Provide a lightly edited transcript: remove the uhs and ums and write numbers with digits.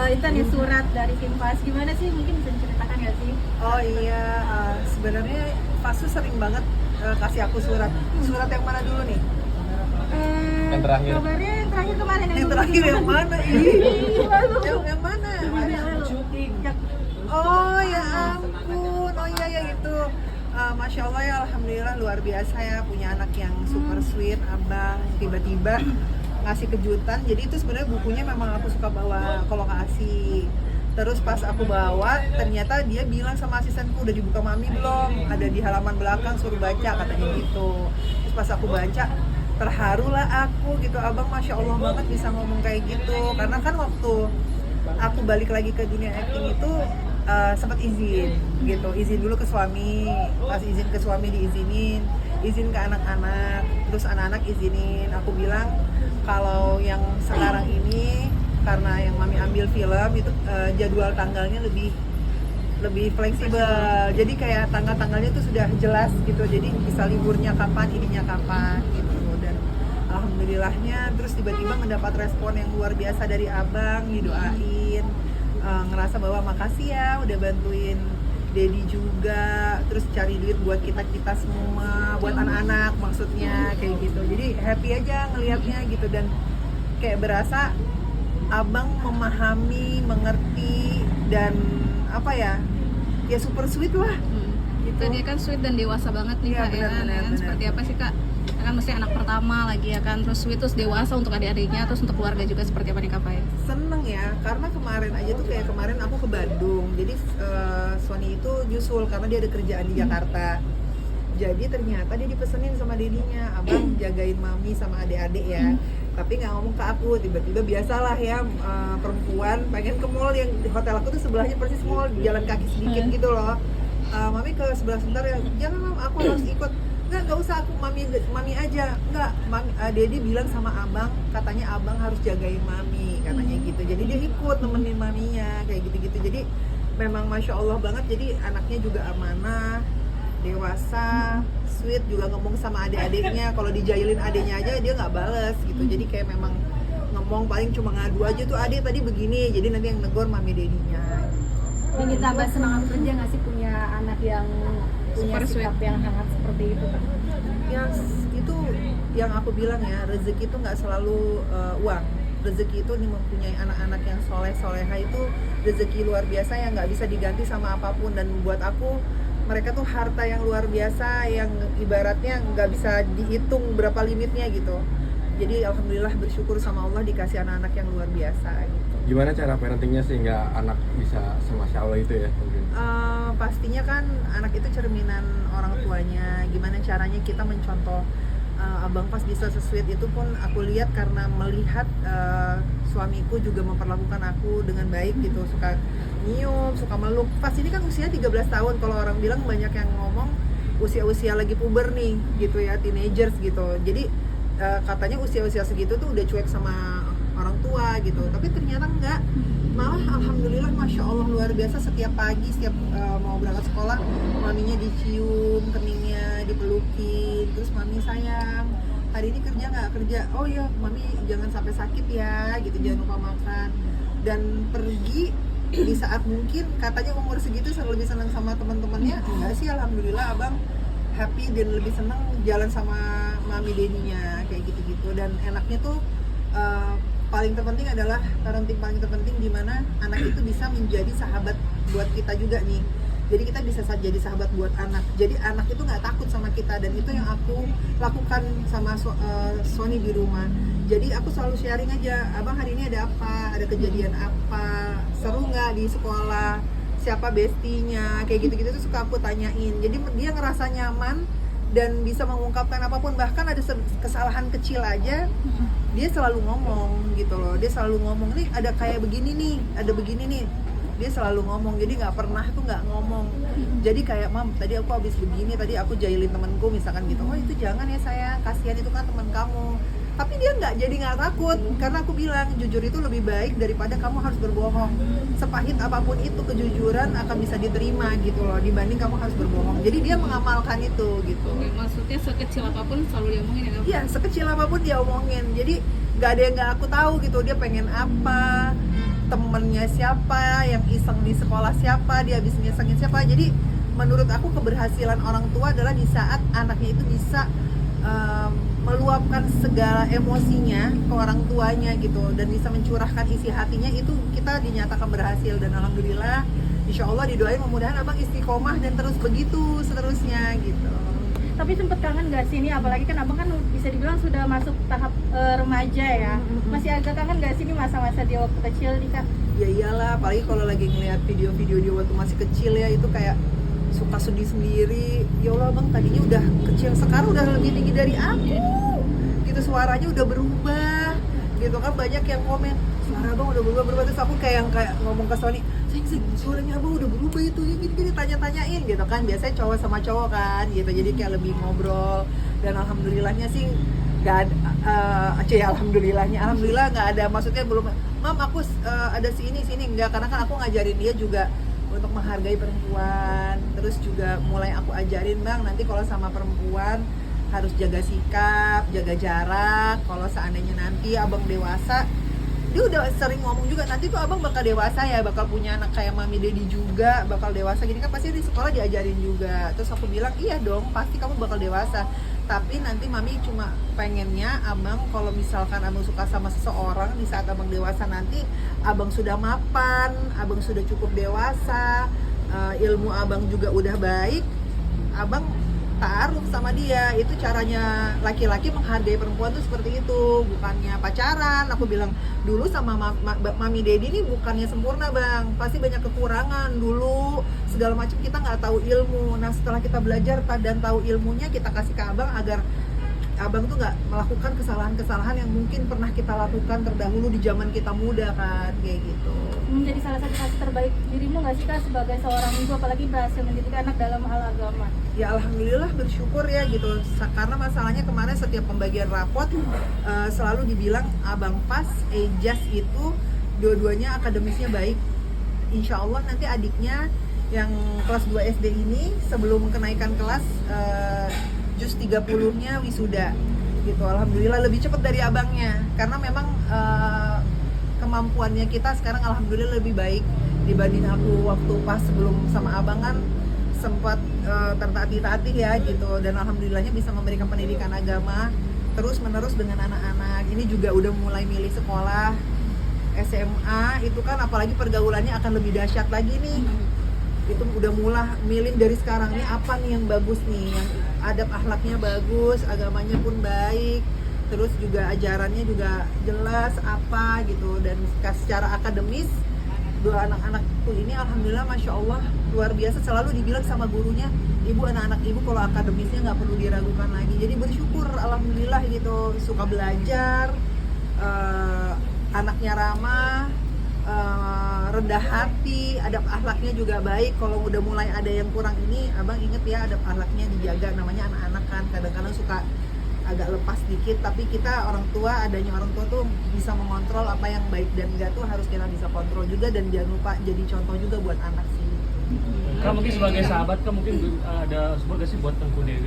itu nih surat dari Simpas. Gimana sih? Mungkin bisa diceritakan nggak sih? Oh iya, sebenarnya Fasu sering banget kasih aku surat. Surat yang mana dulu nih? Yang terakhir. Kabarnya yang terakhir kemarin Yang terakhir yang mana? Yang mana? Oh ya ampun, oh iya ya itu. Masya Allah ya, alhamdulillah luar biasa ya punya anak yang super sweet. Abang tiba-tiba ngasih kejutan. Jadi itu sebenarnya bukunya memang aku suka bawa ke lokasi. Terus pas aku bawa, ternyata dia bilang sama asistenku, udah dibuka mami belum? Ada di halaman belakang, suruh baca katanya gitu. Terus pas aku baca, terharulah aku gitu. Abang Masya Allah banget bisa ngomong kayak gitu. Karena kan waktu aku balik lagi ke dunia acting itu sempat izin gitu, izin dulu ke suami, pas izin ke suami diizinin, izin ke anak-anak, terus anak-anak izinin, aku bilang kalau yang sekarang ini karena yang mami ambil film itu jadwal tanggalnya lebih fleksibel, jadi kayak tanggal-tanggalnya itu sudah jelas gitu, jadi bisa liburnya kapan, ininya kapan gitu. Dan alhamdulillahnya terus tiba-tiba mendapat respon yang luar biasa dari abang, didoain, ngerasa bahwa makasih ya udah bantuin Dedi juga, terus cari duit buat kita semua, buat anak-anak maksudnya kayak gitu. Jadi happy aja ngelihatnya gitu, dan kayak berasa abang memahami, mengerti, dan apa ya super sweet lah gitu. Dia kan sweet dan dewasa banget nih, Iya, Kak, benar. Seperti apa sih, Kak? Kan mesti anak pertama lagi ya kan, terus sweet, terus dewasa untuk adik-adiknya, terus untuk keluarga juga seperti apa nih, Kak Fai? Seneng ya, karena kemarin aja tuh kayak kemarin aku ke Bandung, jadi Sony itu nyusul karena dia ada kerjaan di Jakarta. Jadi ternyata dia dipesenin sama dedinya, abang jagain mami sama adik-adik ya. Tapi nggak ngomong ke aku, tiba-tiba biasalah ya, perempuan pengen ke mall, yang di hotel aku tuh sebelahnya persis mall, jalan kaki sedikit gitu loh. Mami ke sebelah sebentar ya, jangan mam, aku harus ikut. Nggak usah, aku mami aja. Nggak, Dedi bilang sama abang, katanya abang harus jagain mami, katanya gitu. Jadi dia ikut nemenin maminya, kayak gitu-gitu. Jadi memang Masya Allah banget, jadi anaknya juga amanah, dewasa, sweet, juga ngomong sama adik-adiknya. Kalau dijailin adiknya aja dia nggak bales gitu. Jadi kayak memang ngomong paling cuma ngadu aja tuh, adik tadi begini, jadi nanti yang negor mami dedinya. Ini tambah semangat kerja nggak sih punya anak yang punya Super sikap sweet. yang hangat seperti itu, Kak? Yang itu yang aku bilang ya, rezeki itu nggak selalu uang. Rezeki itu nih, mempunyai anak-anak yang soleh-soleha itu rezeki luar biasa yang nggak bisa diganti sama apapun. Dan buat aku mereka tuh harta yang luar biasa, yang ibaratnya nggak bisa dihitung berapa limitnya gitu. Jadi alhamdulillah bersyukur sama Allah dikasih anak-anak yang luar biasa gitu. Gimana cara parentingnya sehingga anak bisa semasya Allah itu ya mungkin? Pastinya kan anak itu cerminan orang tuanya. Gimana caranya kita mencontoh abang pas bisa sesweet itu pun aku lihat karena melihat suamiku juga memperlakukan aku dengan baik gitu, suka nyium, suka meluk. Pas ini kan usia 13 tahun, kalau orang bilang banyak yang ngomong usia-usia lagi puber nih gitu ya, teenagers gitu. Jadi katanya usia-usia segitu tuh udah cuek sama orang tua gitu, tapi ternyata enggak, malah alhamdulillah Masya Allah luar biasa. Setiap pagi, setiap mau berangkat sekolah, maminya dicium keningnya, dipelukin, terus mami sayang hari ini kerja nggak? Kerja. Oh iya mami jangan sampai sakit ya gitu, jangan lupa makan. Dan pergi di saat mungkin katanya umur segitu lebih senang sama teman-temannya, enggak sih, alhamdulillah abang happy dan lebih senang jalan sama mami dedinya kayak gitu-gitu. Dan enaknya tuh paling terpenting adalah parenting paling terpenting, di mana anak itu bisa menjadi sahabat buat kita juga nih. Jadi kita bisa jadi sahabat buat anak. Jadi anak itu nggak takut sama kita, dan itu yang aku lakukan sama Sony di rumah. Jadi aku selalu sharing aja, abang hari ini ada apa, ada kejadian apa, seru nggak di sekolah, siapa bestinya, kayak gitu-gitu tuh suka aku tanyain. Jadi dia ngerasa nyaman dan bisa mengungkapkan apapun, bahkan ada kesalahan kecil aja dia selalu ngomong gitu loh. Dia selalu ngomong, nih ada kayak begini nih, ada begini nih, dia selalu ngomong. Jadi nggak pernah tuh nggak ngomong. Jadi kayak, mam tadi aku habis begini, tadi aku jailin temenku misalkan gitu, oh itu jangan ya sayang, kasihan itu kan teman kamu. Tapi dia nggak takut, karena aku bilang jujur itu lebih baik daripada kamu harus berbohong. Sepahit apapun itu, kejujuran akan bisa diterima gitu loh, dibanding kamu harus berbohong. Jadi dia mengamalkan itu gitu. Maksudnya sekecil apapun selalu diomongin ya, Kak? Iya, sekecil apapun dia omongin. Jadi nggak ada yang nggak aku tahu gitu, dia pengen apa, temennya siapa, yang iseng di sekolah siapa, dia habis ngesengin siapa. Jadi menurut aku keberhasilan orang tua adalah di saat anaknya itu bisa meluapkan segala emosinya ke orang tuanya gitu, dan bisa mencurahkan isi hatinya, itu kita dinyatakan berhasil. Dan alhamdulillah, insya Allah didoain mudah-mudahan abang istiqomah dan terus begitu seterusnya gitu. Tapi sempet kangen gak sih ini, apalagi kan abang kan bisa dibilang sudah masuk tahap remaja ya, masih agak kangen gak sih ini masa-masa dia waktu kecil nih Kak? Ya iyalah, apalagi kalau lagi ngeliat video-video dia waktu masih kecil ya, itu kayak suka sedih sendiri. Ya Allah bang, tadinya udah kecil, sekarang udah lebih tinggi dari aku gitu, suaranya udah berubah gitu kan. Banyak yang komen, suara abang udah berubah. Terus aku kayak ngomong ke Sony, sayang suaranya abang udah berubah itu ya, gini tanya-tanyain gitu kan. Biasanya cowok sama cowok kan gitu, jadi kayak lebih ngobrol. Dan alhamdulillahnya sih gak ada, alhamdulillah nggak ada, maksudnya belum mam aku ada sini enggak, karena kan aku ngajarin dia juga untuk menghargai perempuan. Terus juga mulai aku ajarin, bang nanti kalau sama perempuan harus jaga sikap, jaga jarak. Kalau seandainya nanti abang dewasa, dia udah sering ngomong juga, nanti tuh abang bakal dewasa ya, bakal punya anak kayak mami dedi juga, bakal dewasa gini kan, pasti di sekolah diajarin juga. Terus aku bilang, iya dong, pasti kamu bakal dewasa, tapi nanti mami cuma pengennya abang kalau misalkan abang suka sama seseorang, di saat abang dewasa nanti abang sudah mapan, abang sudah cukup dewasa, ilmu abang juga udah baik, abang taruh sama dia. Itu caranya laki-laki menghargai perempuan tuh seperti itu, bukannya pacaran. Aku bilang dulu sama mami dedi ini bukannya sempurna bang, pasti banyak kekurangan dulu segala macam, kita nggak tahu ilmu. Nah setelah kita belajar dan tahu ilmunya, kita kasih ke abang agar abang tuh nggak melakukan kesalahan-kesalahan yang mungkin pernah kita lakukan terdahulu di zaman kita muda kan, kayak gitu. Menjadi salah satu hasil terbaik dirimu nggak sih Kak sebagai seorang ibu, apalagi berhasil mendidik anak dalam hal agama? Ya alhamdulillah bersyukur ya gitu, karena masalahnya kemarin setiap pembagian rapot selalu dibilang abang pas, Ejas itu dua-duanya akademisnya baik. Insya Allah nanti adiknya yang kelas 2 SD ini sebelum kenaikan kelas juz 30-nya wisuda gitu. Alhamdulillah lebih cepat dari abangnya, karena memang kemampuannya kita sekarang alhamdulillah lebih baik dibanding aku waktu pas sebelum sama abang kan sempat tertatih-tatih ya gitu. Dan alhamdulillahnya bisa memberikan pendidikan agama terus menerus dengan anak-anak. Ini juga udah mulai milih sekolah SMA, itu kan apalagi pergaulannya akan lebih dahsyat lagi nih. Itu udah mulai milih dari sekarang nih, apa nih yang bagus nih, yang adab akhlaknya bagus, agamanya pun baik, terus juga ajarannya juga jelas apa gitu. Dan secara akademis dua anak-anakku ini alhamdulillah masya Allah luar biasa. Selalu dibilang sama gurunya, ibu, anak-anak ibu kalau akademisnya nggak perlu diragukan lagi. Jadi bersyukur alhamdulillah gitu, suka belajar, anaknya ramah, rendah hati, adab akhlaknya juga baik. Kalau udah mulai ada yang kurang ini, abang inget ya, adab akhlaknya dijaga. Namanya anak-anak kan kadang-kadang suka agak lepas dikit, tapi kita orang tua, adanya orang tua tuh bisa mengontrol apa yang baik dan enggak tuh harus kita bisa kontrol juga. Dan jangan lupa jadi contoh juga buat anak sih. Kak mungkin sebagai sahabat, Kak mungkin ada support gak sih buat Tengku Dewi?